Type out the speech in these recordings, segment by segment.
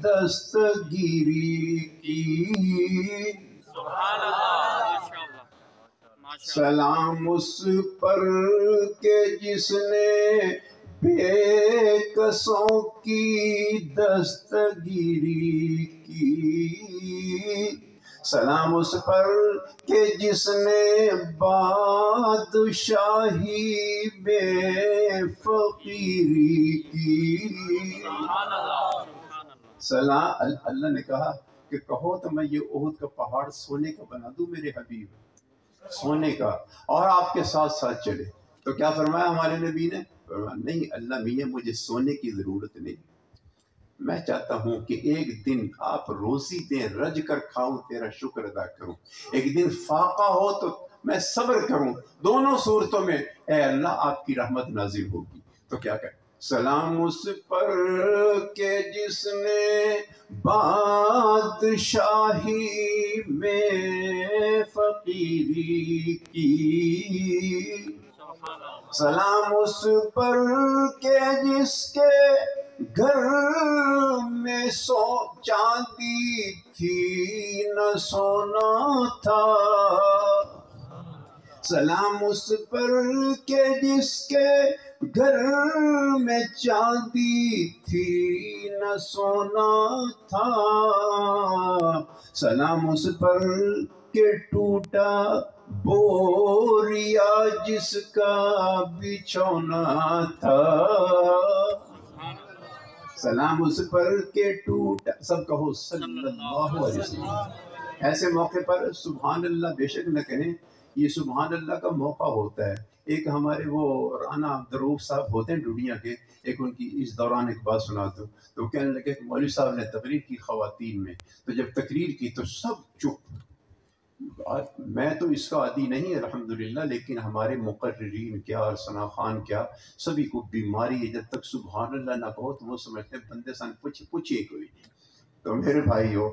دستگیری کی، سبحان اللہ، ماشاءاللہ ماشاءاللہ۔ سلام اس پر کہ جس نے بے کسوں کی دستگیری کی، سلام اس پر کہ جس نے بادشاہی بے فقیری کی۔ سبحان اللہ، سبحان اللہ۔ سلام اللہ نے کہا کہ کہو تو میں یہ احد کا پہاڑ سونے کا بنا دوں میرے حبیب، سونے کا، اور آپ کے ساتھ ساتھ چلے۔ تو کیا فرمایا ہمارے نبی نے؟ فرمایا نہیں اللہ میاں مجھے سونے کی ضرورت نہیں، میں چاہتا ہوں کہ ایک دن آپ روزی دیں، رج کر کھاؤں تیرا شکر ادا کروں، ایک دن فاقہ ہو تو میں صبر کروں، دونوں صورتوں میں اے اللہ آپ کی رحمت نازل ہوگی۔ تو کیا کہ سلام اس پر کہ جس نے بادشاہی میں فقیری کی، سلام اس پر کہ جس کے گھر میں چاندی تھی نہ سونا تھا، سلام اس پر کہ جس کے گھر میں چاندی تھی نہ سونا تھا، سلام اس پر کہ ٹوٹا بوریا جس کا بچھونا تھا، سلام اس پر کہ ٹوٹا، سب کہو صلی اللہ علیہ وسلم۔ ایسے موقع پر سبحان اللہ بے شک نہ کہیں، یہ سبحان اللہ کا موقع ہوتا ہے۔ ایک ہمارے وہ رانا عبدالرؤف صاحب ہوتے ہیں ڈوڈیا کے، ایک ان کی اس دوران ایک بات سنا دو، تو وہ کہنے لگے کہ مولوی صاحب نے تقریر کی خواتین میں، تو جب تقریر کی تو سب چپ۔ میں تو اس کا عادی نہیں الحمدللہ، لیکن ہمارے مقررین کیا اور ثنا خان کیا، سبھی کو بیماری ہے، جب تک سبحان اللہ نہ کہو تو وہ سمجھتے ہیں بندے سن پوچھے کوئی نہیں۔ تو میرے بھائی ہو،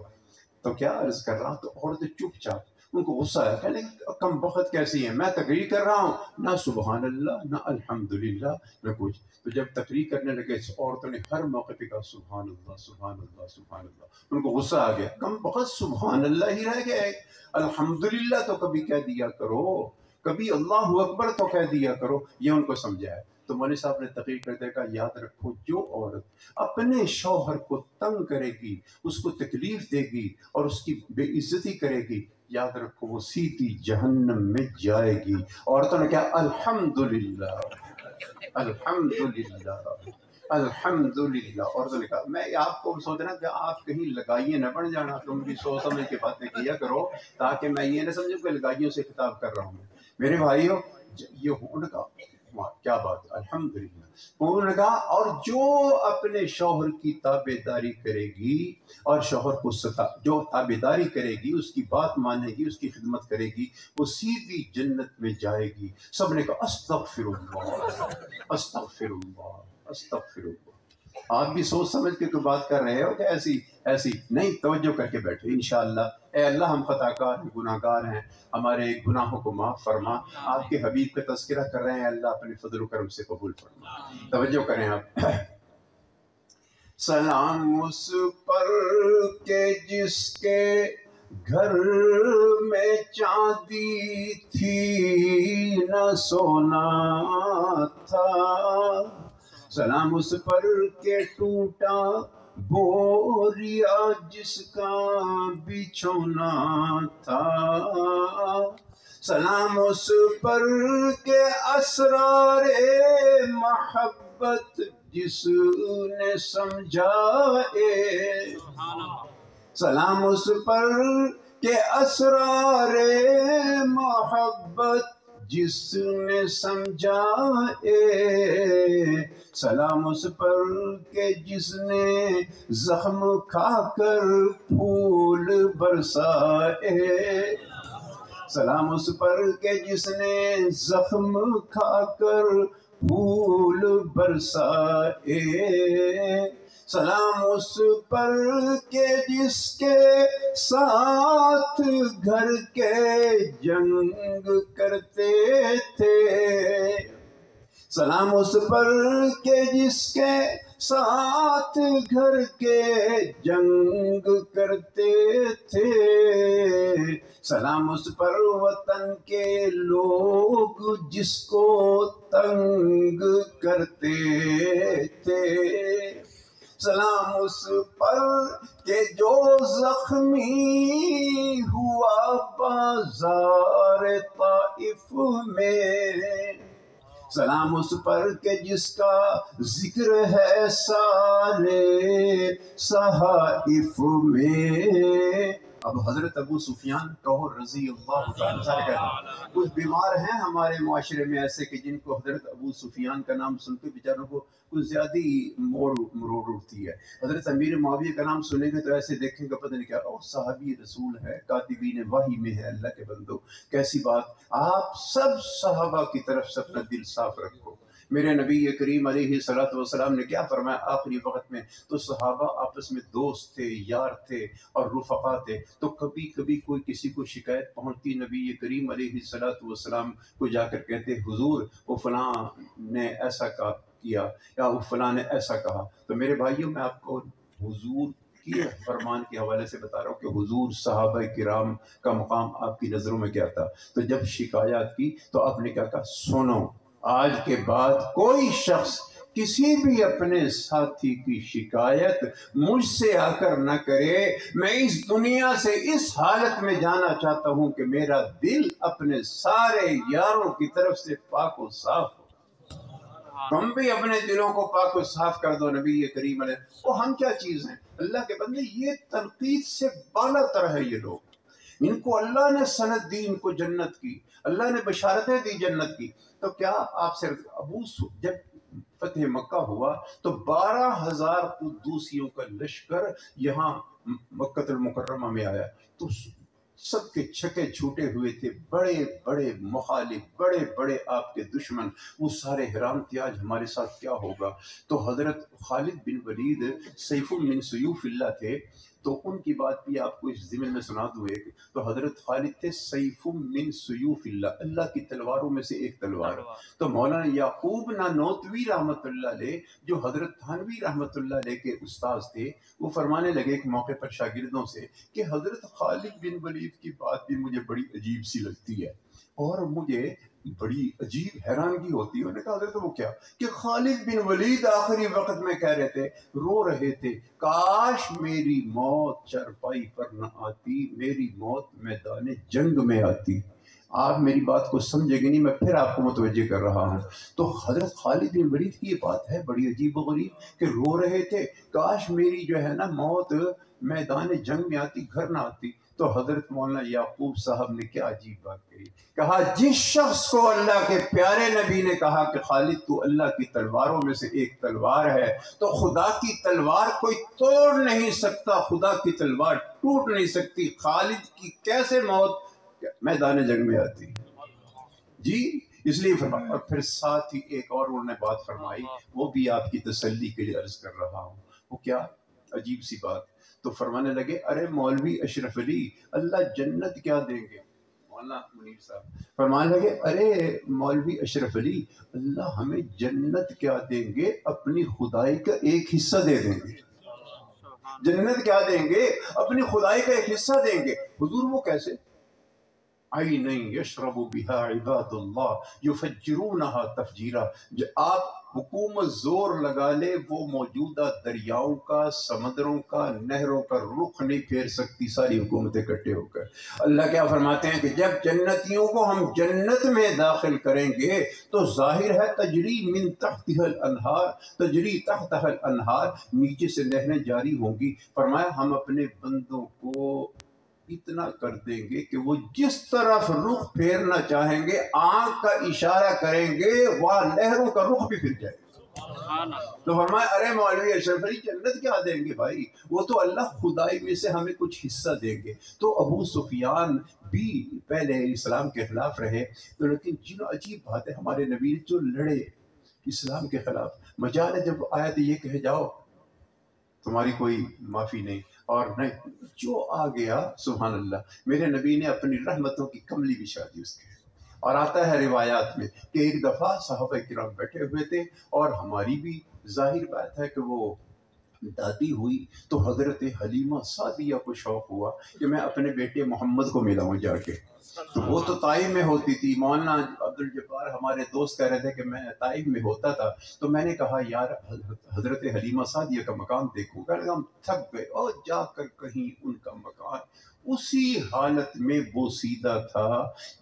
تو کیا عرض کر رہا ہوں، تو عورتیں چپ چاپ، ان کو غصہ ہے، کہنے کم بخت کیسی ہے، میں تقریر کر رہا ہوں نہ سبحان اللہ نہ الحمدللہ نہ کچھ۔ تو جب تقریر کرنے لگے عورتوں نے ہر موقع پہ کہا سبحان اللہ سبحان اللہ سبحان اللہ، ان کو غصہ آ گیا، کم بخت سبحان اللہ ہی رہ گئے، الحمدللہ تو کبھی کہہ دیا کرو، کبھی اللہ اکبر تو کہہ دیا کرو، یہ ان کو سمجھایا۔ تو مولوی صاحب نے تقریر کرتے کہا یاد رکھو جو عورت اپنے شوہر کو تنگ کرے گی، اس کو تکلیف دے گی اور اس کی بے عزتی کرے گی، یاد رکھو وہ سیدھی جہنم میں جائے گی۔ عورتوں نے کہا الحمدللہ الحمدللہ الحمدللہ۔ عورتوں نے کہا میں آپ کو سوچنا کہ آپ کہیں لگائیے نہ بن جانا، تم بھی سوچ سمجھ کے باتیں کیا کرو تاکہ میں یہ نہ سمجھوں کہ لگائیوں سے خطاب کر رہا ہوں۔ میرے بھائیو یہ ہونے کا کیا بات، الحمدللہ۔ انہوں نے کہا اور جو اپنے شوہر کی تابع داری کرے گی اور شوہر کو جو تابع داری کرے گی، اس کی بات مانے گی، اس کی خدمت کرے گی، وہ سیدھی جنت میں جائے گی۔ سب نے کہا استغفر اللہ استغفر اللہ استغفر اللہ۔ آپ بھی سوچ سمجھ کے تو بات کر رہے ہو کہ ایسی نہیں، توجہ کر کے بیٹھے انشاءاللہ۔ اے اللہ ہم خطا کار ہیں، گناہ گار ہیں، ہمارے گناہوں کو معاف فرما، آپ کے حبیب کا تذکرہ کر رہے ہیں، اللہ اپنے فضل و کرم سے قبول فرما۔ توجہ کریں آپ۔ سلام اس پر کہ جس کے گھر میں چاندی تھی نہ سونا تھا، سلام اس پر کہ ٹوٹا بوریا جس کا بچھونا تھا، سلام اس پر کہ اسرار محبت جس نے سمجھائے، سلام اس پر کہ اسرار محبت جس نے سمجھائے، سلام اس پر کہ جس نے زخم کھا کر پھول برسائے، سلام اس پر کہ جس نے زخم کھا کر پھول برسائے، سلام اس پر کہ جس کے ساتھ گھر کے جنگ کرتے تھے، سلام اس پر کہ جس کے ساتھ گھر کے جنگ کرتے تھے، سلام اس پر وطن کے لوگ جس کو تنگ کرتے تھے، سلام اس پر کہ جو زخمی ہوا بازار طائف میں، سلام اس پر کہ جس کا ذکر ہے سارے صحائف میں۔ اب حضرت ابو سفیان کہو رضی اللہ تعالیٰ عنہ کہتے ہیں، کچھ بیمار ہیں ہمارے معاشرے میں ایسے کہ جن کو حضرت ابو سفیان کا نام سن کے بیچاروں کو کچھ زیادہ ہی مروڑ اٹھتی ہے۔ حضرت امیر معاویہ کا نام سنیں گے تو ایسے دیکھیں گے پتہ نہیں کیا، او صحابی رسول ہے، کاتبین وحی میں ہے، اللہ کے بندو کیسی بات۔ آپ سب صحابہ کی طرف سے اپنا دل صاف رکھو۔ میرے نبی کریم علیہ السلام نے کیا فرمایا آخری وقت میں؟ تو صحابہ آپس میں دوست تھے، یار تھے اور رفقا تھے، تو کبھی کبھی کوئی کسی کو شکایت پہنچتی، نبی کریم علیہ السلام کو جا کر کہتے حضور وہ فلاں نے ایسا کیا یا وہ فلاں نے ایسا کہا۔ تو میرے بھائیوں میں آپ کو حضور کی فرمان کے حوالے سے بتا رہا ہوں کہ حضور صحابہ کرام کا مقام آپ کی نظروں میں کیا تھا۔ تو جب شکایات کی تو آپ نے کیا کہا؟ سنو، آج کے بعد کوئی شخص کسی بھی اپنے ساتھی کی شکایت مجھ سے آ کر نہ کرے۔ میں اس دنیا سے اس حالت میں جانا چاہتا ہوں کہ میرا دل اپنے سارے یاروں کی طرف سے پاک و صاف ہو۔ تم بھی اپنے دلوں کو پاک و صاف کر دو نبی کریم علیہ۔ وہ ہم کیا چیز ہیں اللہ کے بندے؟ یہ تنقید سے بالا تر ہے یہ لوگ۔ ان کو اللہ نے سند دی، ان کو جنت کی، اللہ نے بشارتیں دی جنت کی۔ تو کیا آپ سے جب فتح مکہ ہوا تو 12,000 قدوسیوں کا لشکر یہاں مکہ المکرمہ میں آیا، تو سب کے چھکے چھوٹے ہوئے تھے، بڑے بڑے مخالف، بڑے بڑے آپ کے دشمن، وہ سارے حیران تھے آج ہمارے ساتھ کیا ہوگا۔ تو حضرت خالد بن ولید سیف من سیوف اللہ تھے، تو ان کی بات بھی آپ کو اس ضمن میں سنا دوں ایک۔ تو حضرت خالد تھے سیف من سیوف اللہ، اللہ کی تلواروں میں سے ایک تلوار۔ تو مولانا یعقوب نانوتوی رحمۃ اللہ علیہ جو حضرت تھانوی رحمۃ اللہ علیہ کے استاذ تھے، وہ فرمانے لگے ایک موقع پر شاگردوں سے کہ حضرت خالد بن ولید کی بات بھی مجھے بڑی عجیب سی لگتی ہے اور مجھے بڑی عجیب حیرانگی ہوتی ہے۔ انہوں نے کہا حضرت وہ کیا؟ کہ خالد بن ولید آخری وقت میں کہہ رہے تھے، رو رہے تھے، کاش میری موت چرپائی پر نہ آتی، میری موت میدان جنگ میں آتی۔ آپ میری بات کو سمجھے گی نہیں، میں پھر آپ کو متوجہ کر رہا ہوں۔ تو حضرت خالد بن ولید کی یہ بات ہے بڑی عجیب و غریب کہ رو رہے تھے کاش میری جو ہے نا موت میدان جنگ میں آتی، گھر نہ آتی۔ تو حضرت مولانا یعقوب صاحب نے کیا عجیب بات کہی، کہا جس شخص کو اللہ کے پیارے نبی نے کہا کہ خالد تو اللہ کی تلواروں میں سے ایک تلوار ہے، تو خدا کی تلوار کوئی توڑ نہیں سکتا، خدا کی تلوار ٹوٹ نہیں سکتی، خالد کی کیسے موت میدان جنگ میں آتی جی۔ اس لیے فرمایا، اور پھر ساتھ ہی ایک اور انہوں نے بات فرمائی، وہ بھی آپ کی تسلی کے لیے عرض کر رہا ہوں۔ وہ کیا عجیب سی بات، تو فرمانے لگے ارے مولوی اشرف علی اللہ جنت کیا دیں گے؟ مولانا منیر صاحب فرمانے لگے ارے مولوی اشرف علی اللہ ہمیں جنت کیا دیں گے؟ اپنی خدائی کا ایک حصہ دے دیں گے۔ جنت کیا دیں گے؟ اپنی خدائی کا ایک حصہ دیں گے۔ حضور وہ کیسے؟ عین یشرب بها عباد اللہ یفجرونہا تفجیرا۔ جو آپ حکومت زور لگا لے وہ موجودہ دریاؤں کا، سمندروں کا، نہروں کا رخ نہیں پھیر سکتی ساری حکومتیں اکٹھے ہو کر۔ اللہ کیا فرماتے ہیں کہ جب جنتیوں کو ہم جنت میں داخل کریں گے تو ظاہر ہے تجری من تحتها الانہار، تجری تحتها الانہار، نیچے سے نہریں جاری ہوں گی۔ فرمایا ہم اپنے بندوں کو اتنا کر دیں گے کہ وہ جس طرف رخ پھیرنا چاہیں گے آنکھ کا اشارہ کریں گے، وہاں نہروں کا رخ بھی پھر جائے گا۔ تو فرمایا ارے مولوی اشرف علی جنت کیا دیں گے بھائی، وہ تو اللہ خدائی میں سے ہمیں کچھ حصہ دیں گے۔ تو ابو سفیان بھی پہلے اسلام کے خلاف رہے، تو لیکن جن عجیب بات ہے ہمارے نبی جو لڑے اسلام کے خلاف، مجال جب آیا تو یہ کہے جاؤ تمہاری کوئی معافی نہیں، اور نہیں جو آ گیا سبحان اللہ، میرے نبی نے اپنی رحمتوں کی کملی بچھا دی اس کے، اور آتا ہے روایات میں کہ ایک دفعہ صحابہ کرام بیٹھے ہوئے تھے اور ہماری بھی ظاہر بات ہے کہ وہ دادی ہوئی، تو حضرت حلیمہ سعدیہ کو شوق ہوا کہ میں اپنے بیٹے محمد کو ملاؤں جا کے. تو وہ تو طائف میں ہوتی تھی. مولانا عبد الجبار ہمارے دوست کہہ رہے تھے کہ میں طائف میں ہوتا تھا. تو میں نے کہا یار حضرت حلیمہ سعدیہ کا مقام دیکھو. کہ ہم تھک گئے اور جا کر کہیں ان کا مکان اسی حالت میں بوسیدہ تھا.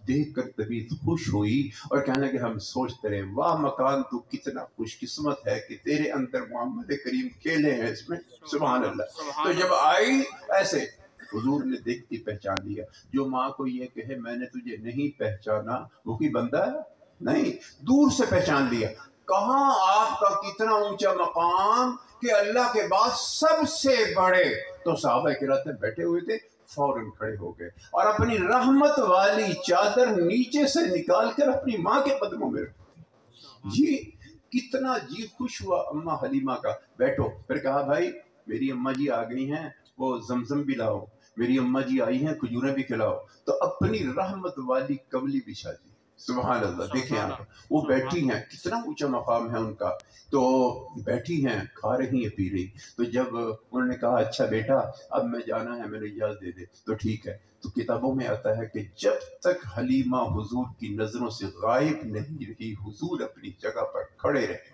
دیکھ کر طبیعت خوش ہوئی اور کہنے لگے ہم سوچتے رہے واہ مکان تو کتنا خوش قسمت ہے کہ تیرے اندر محمد کریم کھیلے ہیں اس میں. سبحان اللہ. تو جب آئی ایسے حضور نے دیکھتی پہچان لیا. جو ماں کو یہ کہے میں نے تجھے نہیں پہچانا وہ کوئی بندہ ہے نہیں، دور سے پہچان لیا. کہاں آپ کا کتنا اونچا مقام کہ اللہ کے بعد سب سے بڑے. تو صحابہ کرام بیٹھے ہوئے تھے، فوراً کھڑے ہو گئے اور اپنی رحمت والی چادر نیچے سے نکال کر اپنی ماں کے قدموں میں رکھ. یہ کتنا جی خوش ہوا اماں حلیمہ کا. بیٹھو. پھر کہا بھائی میری اماں جی آ گئی ہیں، وہ زمزم بھی لاؤ. میری اماں جی آئی ہیں، کھجوریں بھی کھلاؤ. تو اپنی رحمت والی کملی بچھا دی. سبحان اللہ. دیکھیں آپ وہ بیٹھی ہیں، کتنا اونچا مقام ہے ان کا. تو بیٹھی ہیں، کھا رہی ہیں، پی رہی. تو جب انہوں نے کہا اچھا بیٹا اب میں جانا ہے، میرے اجازت دے دے. تو ٹھیک ہے. تو کتابوں میں آتا ہے کہ جب تک حلیمہ حضور کی نظروں سے غائب نہیں رہی حضور اپنی جگہ پر کھڑے رہے.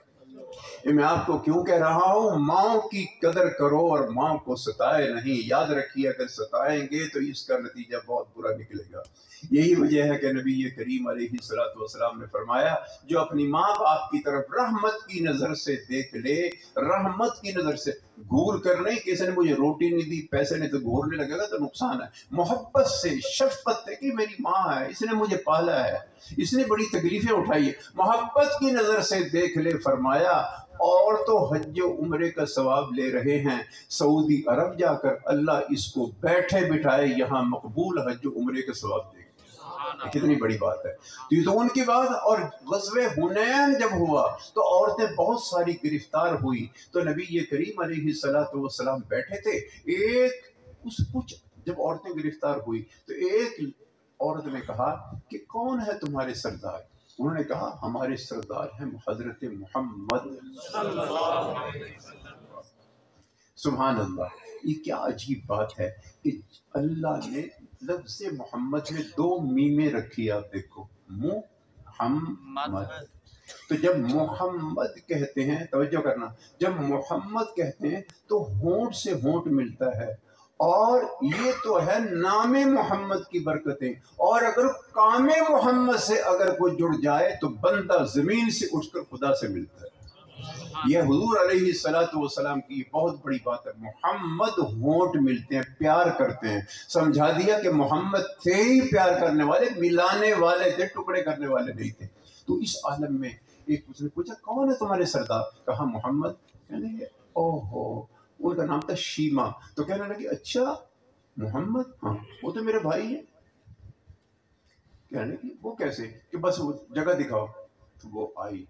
میں آپ کو کیوں کہہ رہا ہوں ماں کی قدر کرو اور ماں کو ستائے نہیں. یاد رکھیے اگر ستائیں گے تو اس کا نتیجہ بہت برا نکلے گا. یہی وجہ ہے کہ نبی کریم علیہ الصلوۃ والسلام نے فرمایا جو اپنی ماں باپ کی طرف رحمت کی نظر سے دیکھ لے، رحمت کی نظر سے، گور کر نہیں کہ اس نے مجھے روٹی نہیں دی پیسے نہیں تو گورنے لگے گا تو نقصان ہے. محبت سے، شفقت سے کہ میری ماں ہے، اس نے مجھے پالا ہے، اس نے بڑی تکلیفیں اٹھائی ہے، محبت کی نظر سے دیکھ لے. فرمایا اور تو حج و عمرے کا ثواب لے رہے ہیں، سعودی عرب جا کر اللہ اس کو بیٹھے بٹھائے یہاں مقبول حج و عمرے کا ثواب دے. کتنی بڑی بات ہے. تو ان کی بات. اور غزوہ حنین جب ہوا تو عورتیں بہت ساری گرفتار ہوئی. تو نبی کریم علیہ الصلوۃ والسلام بیٹھے تھے. ایک اس کچھ جب عورتیں گرفتار ہوئی تو ایک عورت نے کہا کہ کون ہے تمہارے سردار؟ انہوں نے کہا ہمارے سردار ہیں حضرت محمد. سبحان اللہ. یہ کیا عجیب بات ہے کہ اللہ نے لفظ محمد میں 2 میمیں رکھی. آپ دیکھو محمد. تو جب محمد کہتے ہیں توجہ کرنا، جب محمد کہتے ہیں تو ہونٹ سے ہونٹ ملتا ہے. اور یہ تو ہے نام محمد کی برکتیں. اور اگر کام محمد سے اگر کوئی جڑ جائے تو بندہ زمین سے اٹھ کر خدا سے ملتا ہے. یہ حضور علیہ الصلوۃ والسلام کی بہت بڑی بات ہے. محمد ہونٹ ملتے ہیں، پیار کرتے ہیں. سمجھا دیا کہ محمد تھے ہی پیار کرنے والے، ملانے والے تھے، ٹکڑے کرنے والے نہیں تھے. تو اس عالم میں ایک اس نے پوچھا کون ہے تمہارے سردار؟ کہا محمد. کہنے لگے اوہو، ان کا نام تھا شیما. تو کہنے لگے اچھا محمد، ہاں وہ تو میرے بھائی ہیں. کہنے لگے وہ کیسے؟ کہ بس وہ جگہ دکھاؤ. تو وہ آئی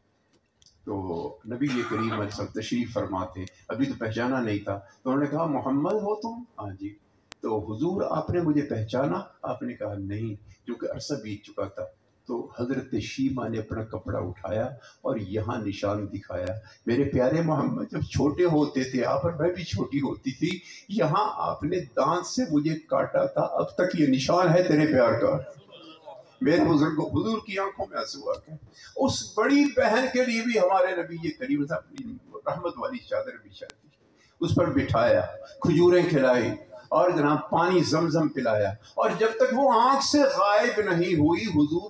تو نبی کریم علیہ السلام تشریف فرما تھے. ابھی تو پہچانا نہیں تھا. تو انہوں نے کہا محمد ہو تم؟ ہاں جی. تو حضور آپ نے مجھے پہچانا؟ آپ نے کہا نہیں، کیونکہ عرصہ بیت چکا تھا. تو حضرت شیما نے اپنا کپڑا اٹھایا اور یہاں نشان دکھایا. میرے پیارے محمد جب چھوٹے ہوتے تھے آپ اور میں بھی چھوٹی ہوتی تھی، یہاں آپ نے دانت سے مجھے کاٹا تھا، اب تک یہ نشان ہے تیرے پیار کا. میرے بزرگ حضور کی آنکھوں میں آنسو آ گئے. اس بڑی بہن کے لیے بھی ہمارے نبی کریم نے اپنی رحمت والی چادر بچھا دی، اس پر بٹھایا، کھجوریں کھلائی اور جناب پانی زمزم پلایا. اور جب تک وہ آنکھ سے غائب نہیں ہوئی حضور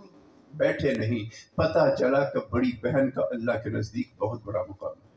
بیٹھے نہیں. پتہ چلا کہ بڑی بہن کا اللہ کے نزدیک بہت بڑا مقام ہے.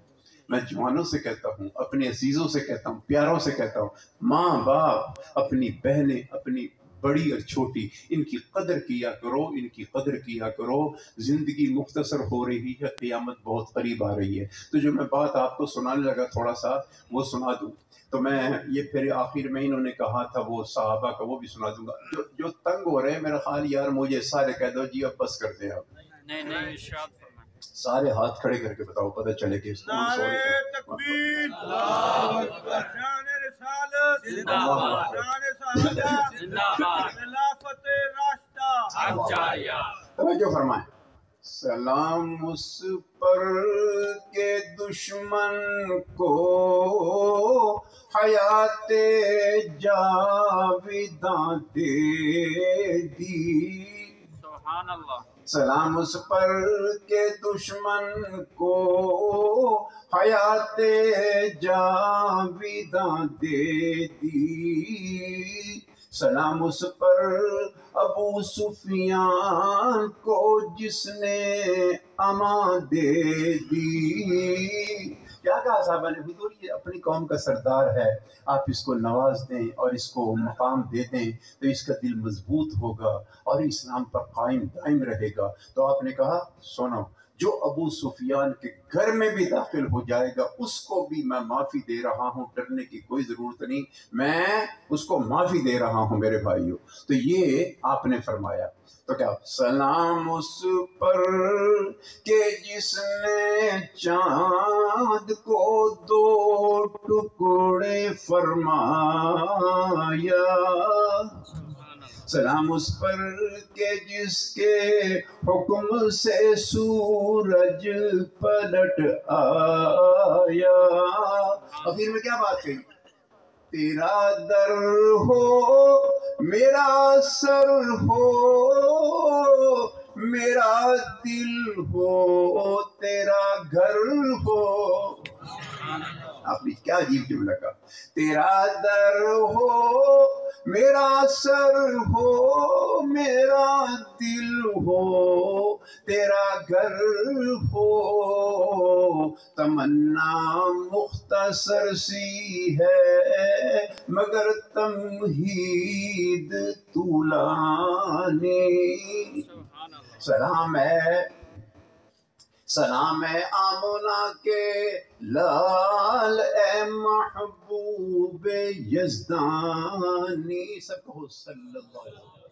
میں جوانوں سے کہتا ہوں، اپنے عزیزوں سے کہتا ہوں، پیاروں سے کہتا ہوں، ماں باپ، اپنی بہنیں، اپنی بڑی اور چھوٹی، ان کی قدر کیا کرو، ان کی قدر کیا کرو. زندگی مختصر ہو رہی ہے، قیامت بہت قریب آ رہی ہے. تو جو میں بات آپ کو سنانے لگا تھوڑا سا وہ سنا دوں. تو میں یہ پھر آخر میں انہوں نے کہا تھا وہ صحابہ کا وہ بھی سنا دوں گا. جو تنگ ہو رہے ہیں میرا خیال یار مجھے سارے کہہ دو جی اب بس کر دیں. آپ نہیں ارشاد فرمائیں. سارے ہاتھ کھڑے کر کے بتاؤ، پتہ چلے کہ اس کو نعرہ تکبیر، اللہ اکبر، شان رسالت زندہ باد، شان صحابہ زندہ باد، خلافت راشدہ اب جاریہ. توجہ فرمائیں. سلام اس پر کے دشمن کو حیات جاویداں دے دی. سبحان اللہ. سلام اس پر کے دشمن کو حیات جاویداں دے دی. سلام اس پر ابو سفیان کو جس نے امان دے دی. کیا کہا صاحبہ نے؟ حضور یہ اپنی قوم کا سردار ہے، آپ اس کو نواز دیں اور اس کو مقام دے دیں تو اس کا دل مضبوط ہوگا اور اسلام پر قائم دائم رہے گا. تو آپ نے کہا سنو، جو ابو سفیان کے گھر میں بھی داخل ہو جائے گا اس کو بھی میں معافی دے رہا ہوں، ڈرنے کی کوئی ضرورت نہیں، میں اس کو معافی دے رہا ہوں میرے بھائیوں. تو یہ آپ نے فرمایا. تو کیا سلام اس پر کہ جس نے چاند کو دو ٹکڑے فرمایا. سلام اس پر کہ جس کے حکم سے سورج پلٹ آیا. آخر میں کیا بات کہی؟ تیرا در ہو میرا سر ہو میرا دل ہو تیرا گھر ہو. آپ نے کیا عجیب جملہ کہا. تیرا در ہو میرا سر ہو میرا دل ہو تیرا گھر ہو. تمنا مختصر سی ہے مگر تمہید طولانی. سلام ہے آمنہ کے لال اے محبوب یزدانی. سب کہو صلی اللہ علیہ وسلم.